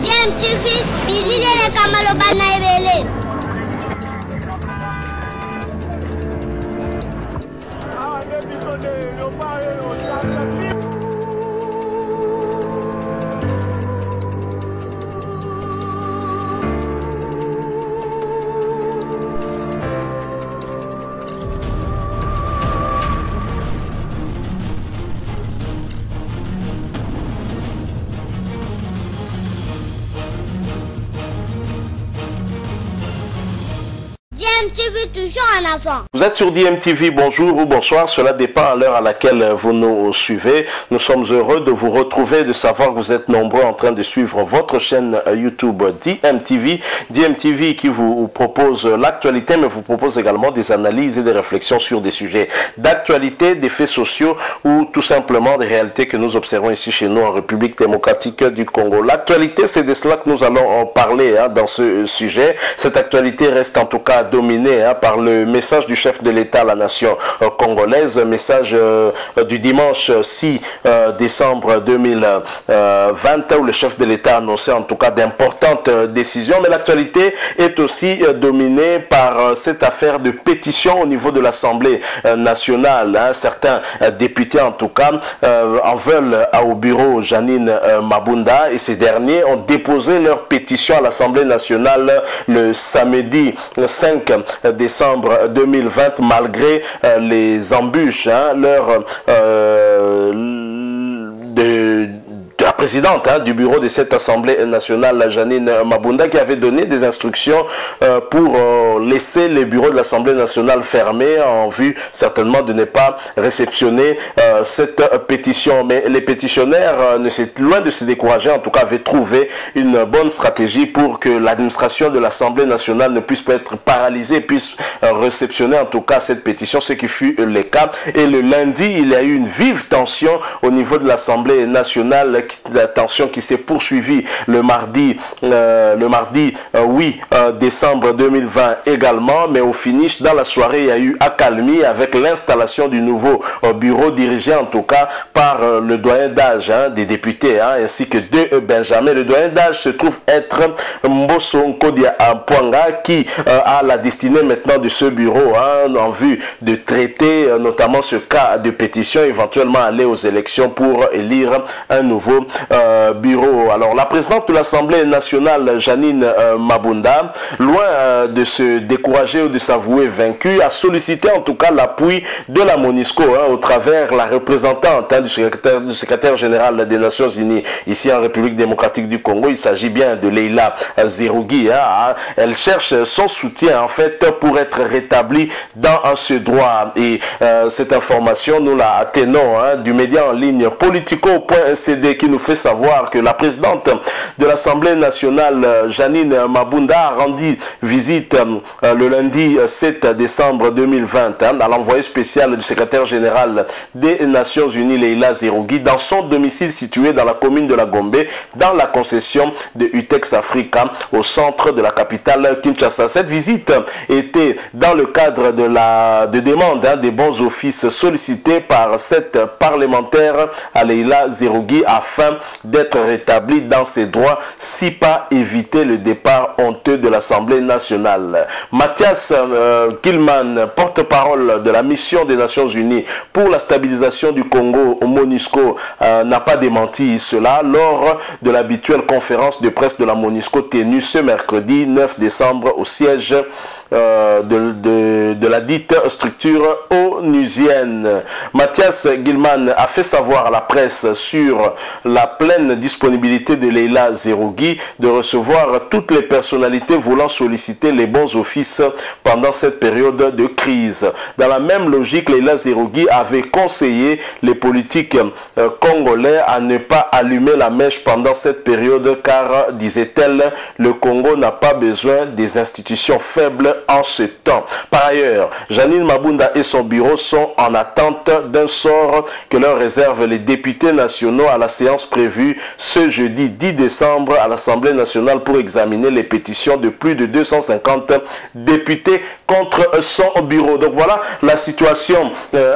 DMTV, bilile kamalo bana ebele. DMTV toujours en avant. Vous êtes sur DMTV, bonjour ou bonsoir, cela dépend à l'heure à laquelle vous nous suivez. Nous sommes heureux de vous retrouver, de savoir que vous êtes nombreux en train de suivre votre chaîne YouTube DMTV. DMTV qui vous propose l'actualité, mais vous propose également des analyses et des réflexions sur des sujets d'actualité, des faits sociaux ou tout simplement des réalités que nous observons ici chez nous en République démocratique du Congo. L'actualité, c'est de cela que nous allons en parler dans ce sujet. Cette actualité reste en tout cas dominée par le message du chef de l'État à la nation congolaise, message du dimanche 6 décembre 2020 où le chef de l'État a annoncé en tout cas d'importantes décisions, mais l'actualité est aussi dominée par cette affaire de pétition au niveau de l'Assemblée nationale. Certains députés en tout cas en veulent au bureau Janine Mabunda et ces derniers ont déposé leur pétition à l'Assemblée nationale le samedi 5 décembre 2020 malgré les embûches, de la présidente du bureau de cette Assemblée nationale, Janine Mabunda, qui avait donné des instructions pour laisser les bureaux de l'Assemblée nationale fermés en vue certainement de ne pas réceptionner cette pétition. Mais les pétitionnaires, loin de se décourager, en tout cas avaient trouvé une bonne stratégie pour que l'administration de l'Assemblée nationale ne puisse pas être paralysée, puisse réceptionner en tout cas cette pétition, ce qui fut le cas. Et le lundi, il y a eu une vive tension au niveau de l'Assemblée nationale, la tension qui s'est poursuivie le mardi 8 décembre 2020 également, mais au finish, dans la soirée, il y a eu accalmie avec l'installation du nouveau bureau dirigé en tout cas par le doyen d'âge des députés ainsi que deux Benjamin. Le doyen d'âge se trouve être Mbosso Nkodia Pwanga qui a la destinée maintenant de ce bureau en vue de traiter notamment ce cas de pétition, éventuellement aller aux élections pour élire un nouveau bureau. Alors la présidente de l'Assemblée nationale, Janine Mabunda, loin de se décourager ou de s'avouer vaincue, a sollicité en tout cas l'appui de la MONUSCO au travers la représentante du secrétaire général des Nations Unies ici en République démocratique du Congo. Il s'agit bien de Leila Zerougi. Elle cherche son soutien en fait pour être rétablie dans ce droit. Et cette information, nous la tenons du média en ligne Politico.cd qui nous fait savoir que la présidente de l'Assemblée nationale, Janine Mabunda, a rendu visite le lundi 7 décembre 2020 à l'envoyé spécial du secrétaire général des Nations Unies, Leila Zerougi, dans son domicile situé dans la commune de la Gombe, dans la concession de Utex Africa, au centre de la capitale Kinshasa. Cette visite était dans le cadre de demande des bons offices sollicités par cette parlementaire à Leila Zerougi afin d'être rétabli dans ses droits, si pas éviter le départ honteux de l'Assemblée nationale. Mathias Gilman, porte-parole de la mission des Nations Unies pour la stabilisation du Congo au MONUSCO, n'a pas démenti cela lors de l'habituelle conférence de presse de la MONUSCO tenue ce mercredi 9 décembre au siège de la dite structure onusienne. Mathias Gilman a fait savoir à la presse sur la pleine disponibilité de Leila Zerougi de recevoir toutes les personnalités voulant solliciter les bons offices pendant cette période de crise. Dans la même logique, Leila Zerougi avait conseillé les politiques congolais à ne pas allumer la mèche pendant cette période car, disait-elle, le Congo n'a pas besoin des institutions faibles en ce temps. Par ailleurs, Janine Mabunda et son bureau sont en attente d'un sort que leur réservent les députés nationaux à la séance prévue ce jeudi 10 décembre à l'Assemblée nationale pour examiner les pétitions de plus de 250 députés contre son bureau. Donc voilà la situation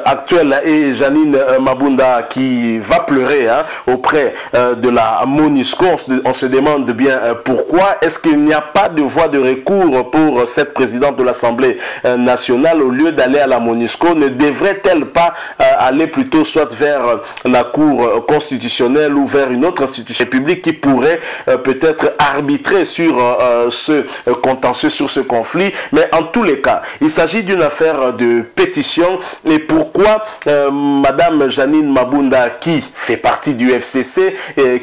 actuelle et Janine Mabunda qui va pleurer auprès de la MONUSCO. On se demande bien pourquoi. Est-ce qu'il n'y a pas de voie de recours pour cette présidente de l'Assemblée nationale? Au lieu d'aller à la MONUSCO, ne devrait-elle pas aller plutôt soit vers la Cour constitutionnelle ou vers une autre institution publique qui pourrait peut-être arbitrer sur ce contentieux, sur ce conflit? Mais en tous les cas, il s'agit d'une affaire de pétition. Et pourquoi Madame Janine Mabunda, qui fait partie du FCC,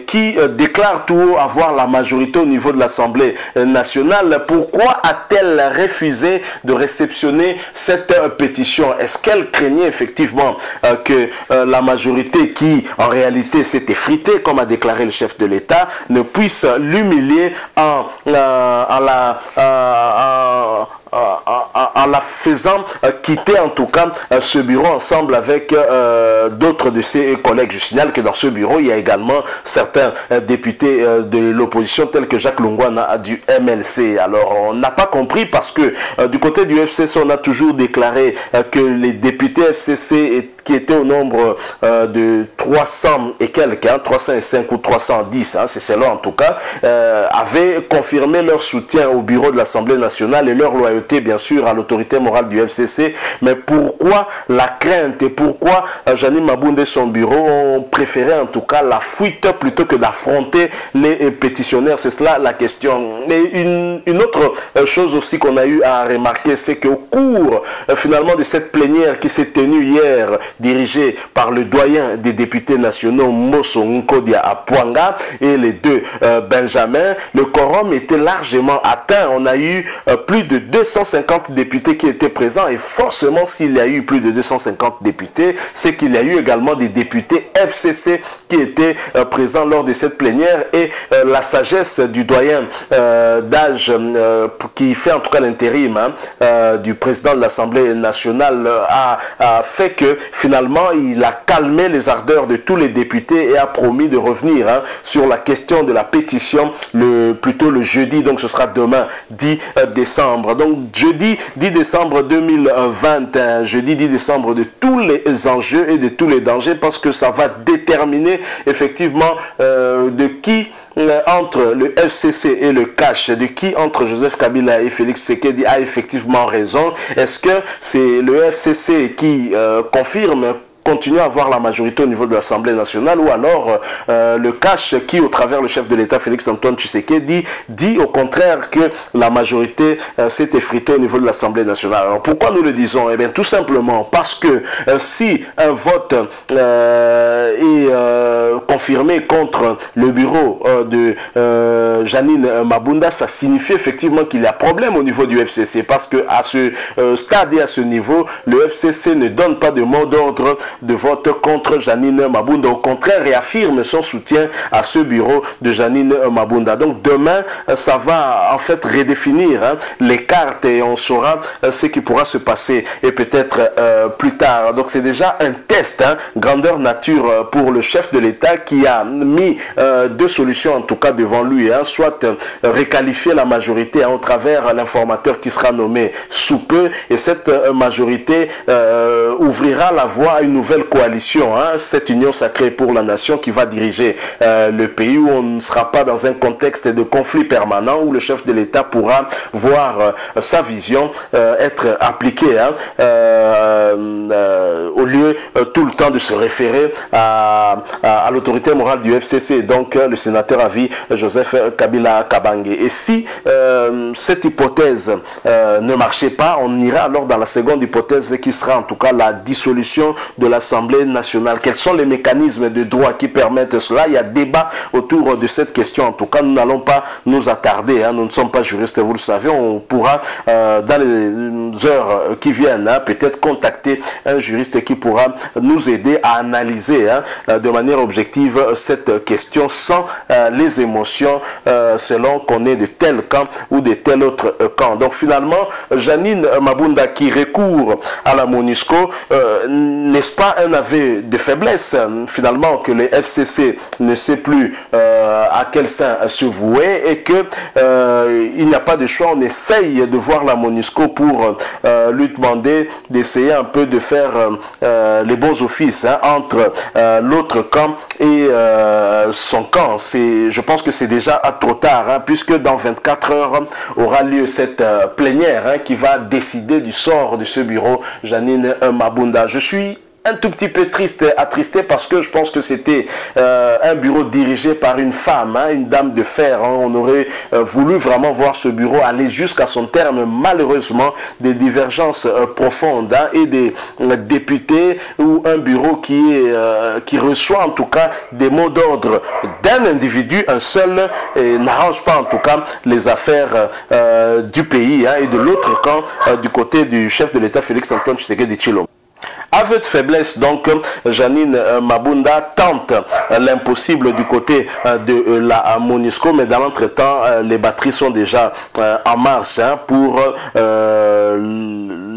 qui déclare tout haut avoir la majorité au niveau de l'Assemblée nationale, pourquoi a-t-elle refusé de réceptionner cette pétition? Est-ce qu'elle craignait effectivement que la majorité, qui en réalité s'est effritée, comme a déclaré le chef de l'État, ne puisse l'humilier en la faisant quitter en tout cas ce bureau ensemble avec d'autres de ses collègues? Je signale que dans ce bureau, il y a également certains députés de l'opposition tels que Jacques Lungwana du MLC. Alors on n'a pas compris parce que du côté du FCC, on a toujours déclaré que les députés FCC qui étaient au nombre de 300 et quelques, 305 ou 310, c'est cela en tout cas, avaient confirmé leur soutien au bureau de l'Assemblée nationale et leur loyauté bien sûr à l'autorité morale du FCC. Mais pourquoi la crainte et pourquoi Janine Mabunda et son bureau ont préféré en tout cas la fuite plutôt que d'affronter les pétitionnaires? C'est cela la question. Mais une autre chose aussi qu'on a eu à remarquer, c'est qu'au cours finalement de cette plénière qui s'est tenue hier, dirigée par le doyen des députés nationaux Mosso Nkodia à Pwanga et les deux Benjamin, le quorum était largement atteint. On a eu plus de 250 députés qui étaient présents et forcément s'il y a eu plus de 250 députés, c'est qu'il y a eu également des députés FCC qui étaient présents lors de cette plénière et la sagesse du doyen d'âge qui fait en tout cas l'intérim du président de l'Assemblée nationale a fait que finalement il a calmé les ardeurs de tous les députés et a promis de revenir sur la question de la pétition plutôt le jeudi, donc ce sera demain 10 décembre. Donc jeudi 10 décembre 2021, jeudi 10 décembre de tous les enjeux et de tous les dangers, parce que ça va déterminer effectivement de qui entre le FCC et le CACH, de qui entre Joseph Kabila et Félix Tshisekedi a effectivement raison. Est-ce que c'est le FCC qui confirme continuer à avoir la majorité au niveau de l'Assemblée nationale, ou alors le CACH qui, au travers le chef de l'État Félix-Antoine Tshisekedi, dit au contraire que la majorité s'est effritée au niveau de l'Assemblée nationale? Alors pourquoi nous le disons? Eh bien tout simplement parce que si un vote est confirmé contre le bureau de Janine Mabunda, ça signifie effectivement qu'il y a problème au niveau du FCC, parce que à ce stade et à ce niveau, le FCC ne donne pas de mot d'ordre de vote contre Janine Mabunda. Au contraire, réaffirme son soutien à ce bureau de Janine Mabunda. Donc demain, ça va en fait redéfinir les cartes et on saura ce qui pourra se passer et peut-être plus tard. Donc c'est déjà un test, grandeur nature pour le chef de l'État qui a mis deux solutions en tout cas devant lui, soit requalifier la majorité au travers l'informateur qui sera nommé sous peu, et cette majorité ouvrira la voie à une nouvelle coalition, cette union sacrée pour la nation qui va diriger le pays, où on ne sera pas dans un contexte de conflit permanent, où le chef de l'État pourra voir sa vision être appliquée au lieu tout le temps de se référer à l'autorité morale du FCC, donc le sénateur à vie Joseph Kabila Kabange. Et si cette hypothèse ne marchait pas, on ira alors dans la seconde hypothèse qui sera en tout cas la dissolution de l'Assemblée nationale? Quels sont les mécanismes de droit qui permettent cela? Il y a débat autour de cette question. En tout cas, nous n'allons pas nous attarder. Nous ne sommes pas juristes, vous le savez. On pourra, dans les heures qui viennent, peut-être contacter un juriste qui pourra nous aider à analyser de manière objective cette question sans les émotions selon qu'on est de tel camp ou de tel autre camp. Donc finalement, Jeannine Mabunda qui recourt à la MONUSCO, n'est-ce pas un aveu de faiblesse finalement que le FCC ne sait plus à quel sein se vouer et que il n'y a pas de choix? On essaye de voir la MONUSCO pour lui demander d'essayer un peu de faire les bons offices entre l'autre camp et son camp. Je pense que c'est déjà trop tard, puisque dans 24 heures aura lieu cette plénière qui va décider du sort de ce bureau Jeannine Mabunda. Je suis un tout petit peu attristé parce que je pense que c'était un bureau dirigé par une femme, une dame de fer. On aurait voulu vraiment voir ce bureau aller jusqu'à son terme. Malheureusement, des divergences profondes et des députés ou un bureau qui reçoit en tout cas des mots d'ordre d'un individu, un seul, n'arrange pas en tout cas les affaires du pays et de l'autre camp, du côté du chef de l'État Félix Antoine Tshisekedi Tshilombo. Aveu de faiblesse, donc, Jeannine Mabunda tente l'impossible du côté de la MONUSCO, mais dans l'entretemps, les batteries sont déjà en marche pour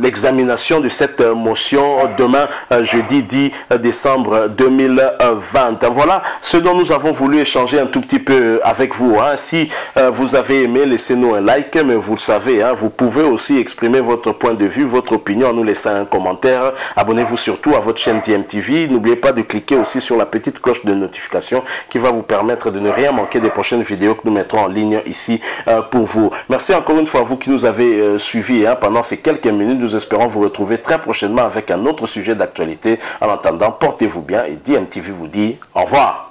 l'examination de cette motion demain, jeudi 10 décembre 2020. Voilà ce dont nous avons voulu échanger un tout petit peu avec vous. Si vous avez aimé, laissez-nous un like, mais vous le savez, vous pouvez aussi exprimer votre point de vue, votre opinion en nous laissant un commentaire. Abonnez-vous surtout à votre chaîne DMTV. N'oubliez pas de cliquer aussi sur la petite cloche de notification qui va vous permettre de ne rien manquer des prochaines vidéos que nous mettrons en ligne ici pour vous. Merci encore une fois à vous qui nous avez suivis pendant ces quelques minutes. Nous espérons vous retrouver très prochainement avec un autre sujet d'actualité. En attendant, portez-vous bien et DMTV vous dit au revoir.